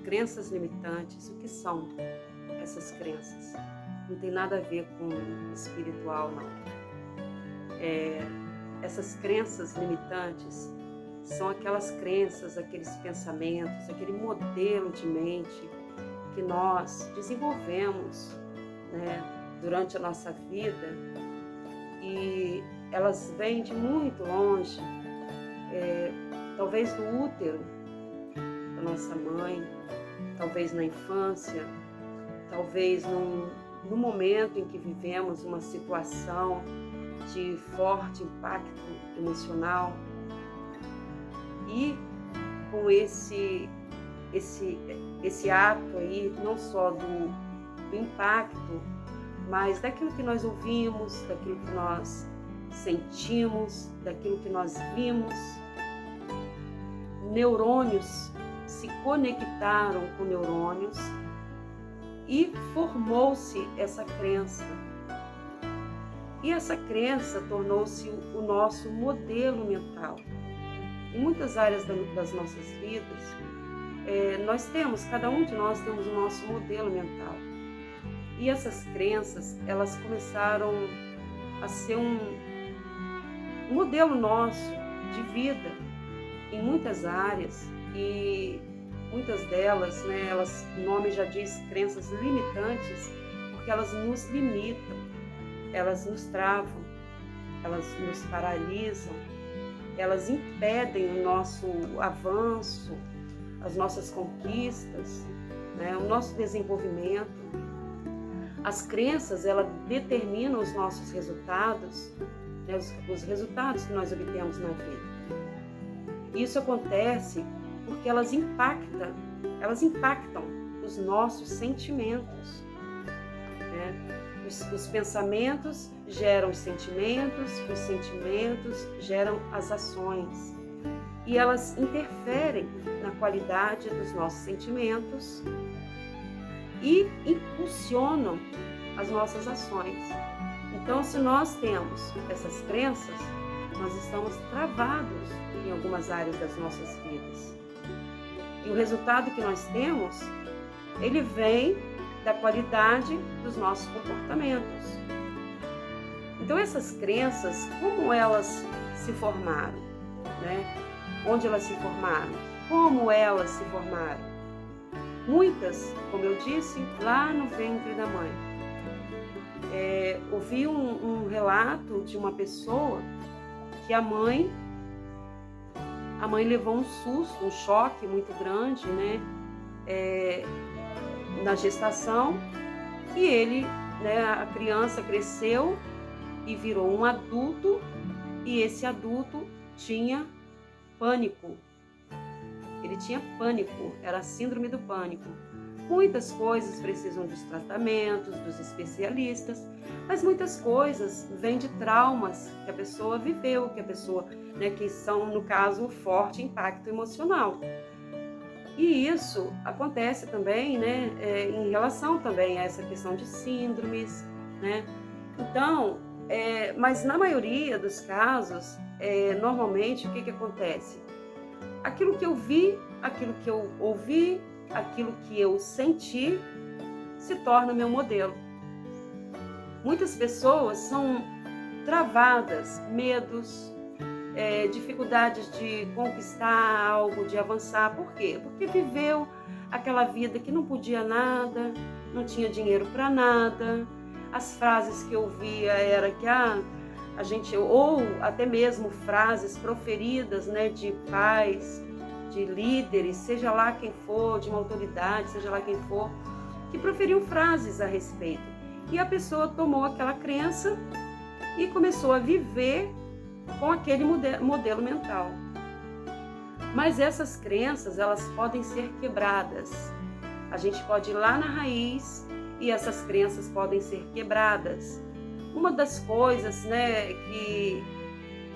crenças limitantes. O que são essas crenças? Não tem nada a ver com espiritual, não. Essas crenças limitantes são aquelas crenças, aqueles pensamentos, aquele modelo de mente que nós desenvolvemos, né, durante a nossa vida, e elas vêm de muito longe, talvez do útero da nossa mãe, talvez na infância, talvez no momento em que vivemos uma situação de forte impacto emocional. E com esse ato aí, não só do impacto, mas daquilo que nós ouvimos, daquilo que nós sentimos, daquilo que nós vimos, neurônios se conectaram com neurônios e formou-se essa crença. E essa crença tornou-se o nosso modelo mental. Em muitas áreas das nossas vidas, cada um de nós temos o nosso modelo mental. E essas crenças, elas começaram a ser um modelo nosso de vida em muitas áreas, e muitas delas, né, o nome já diz crenças limitantes, porque elas nos limitam, elas nos travam, elas nos paralisam, elas impedem o nosso avanço, as nossas conquistas, né, o nosso desenvolvimento. As crenças, elas determinam os nossos resultados, né, os resultados que nós obtemos na vida. Isso acontece porque elas impactam os nossos sentimentos, né? Os pensamentos geram os sentimentos geram as ações, e elas interferem na qualidade dos nossos sentimentos e impulsionam as nossas ações. Então, se nós temos essas crenças, nós estamos travados em algumas áreas das nossas vidas. E o resultado que nós temos, ele vem da qualidade dos nossos comportamentos. Então, essas crenças, como elas se formaram, né? Onde elas se formaram? Como elas se formaram? Muitas, como eu disse, lá no ventre da mãe. Ouvi um relato de uma pessoa que a mãe levou um susto, um choque muito grande, né? Na gestação, e a criança cresceu e virou um adulto, e esse adulto tinha pânico. Ele tinha pânico, era a síndrome do pânico. Muitas coisas precisam dos tratamentos, dos especialistas, mas muitas coisas vêm de traumas que a pessoa viveu, que são, no caso, um forte impacto emocional. E isso acontece também, né, em relação também a essa questão de síndromes, né? Então, mas na maioria dos casos, normalmente o que acontece? Aquilo que eu vi, aquilo que eu ouvi, aquilo que eu senti, se torna meu modelo. Muitas pessoas são travadas, medos, dificuldades de conquistar algo, de avançar. Por quê? Porque viveu aquela vida que não podia nada, não tinha dinheiro para nada. As frases que eu ouvia era que a gente, ou até mesmo frases proferidas, né, de pais, de líderes, seja lá quem for, de uma autoridade, seja lá quem for, que proferiam frases a respeito. E a pessoa tomou aquela crença e começou a viver com aquele modelo mental. Mas essas crenças, elas podem ser quebradas. A gente pode ir lá na raiz e essas crenças podem ser quebradas. Uma das coisas, né, que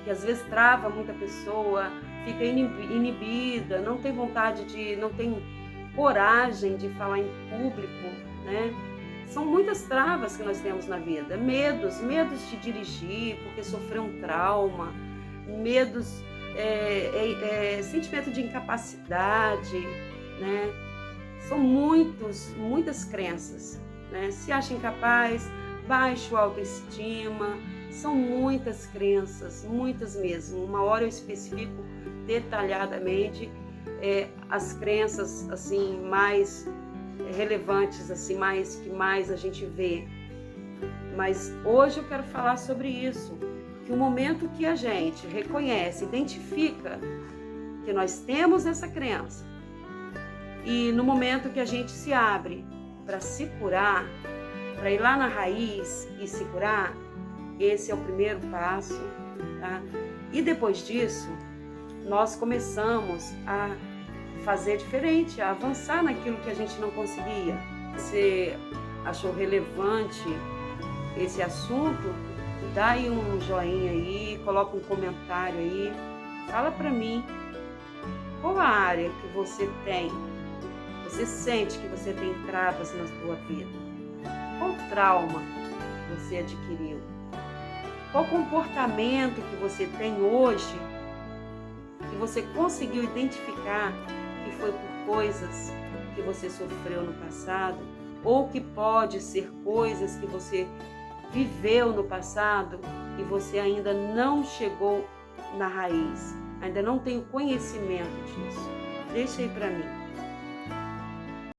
às vezes trava muita pessoa, fica inibida, não tem coragem de falar em público, né? São muitas travas que nós temos na vida. Medos de dirigir porque sofreu um trauma, sentimento de incapacidade, né? São muitas crenças, né? Se acha incapaz, baixo autoestima, são muitas crenças, muitas mesmo. Uma hora eu especifico detalhadamente as crenças assim mais relevantes, assim que mais a gente vê. Mas hoje eu quero falar sobre isso, que o momento que a gente reconhece, identifica que nós temos essa crença, e no momento que a gente se abre para se curar, para ir lá na raiz e se curar, esse é o primeiro passo, tá? E depois disso, nós começamos a fazer diferente, a avançar naquilo que a gente não conseguia. Você achou relevante esse assunto? Dá aí um joinha aí, coloca um comentário aí, fala para mim qual a área que você sente que você tem travas na sua vida. Qual trauma você adquiriu? Qual comportamento que você tem hoje que você conseguiu identificar que foi por coisas que você sofreu no passado, ou que pode ser coisas que você viveu no passado e você ainda não chegou na raiz, ainda não tem o conhecimento disso? Deixa aí para mim.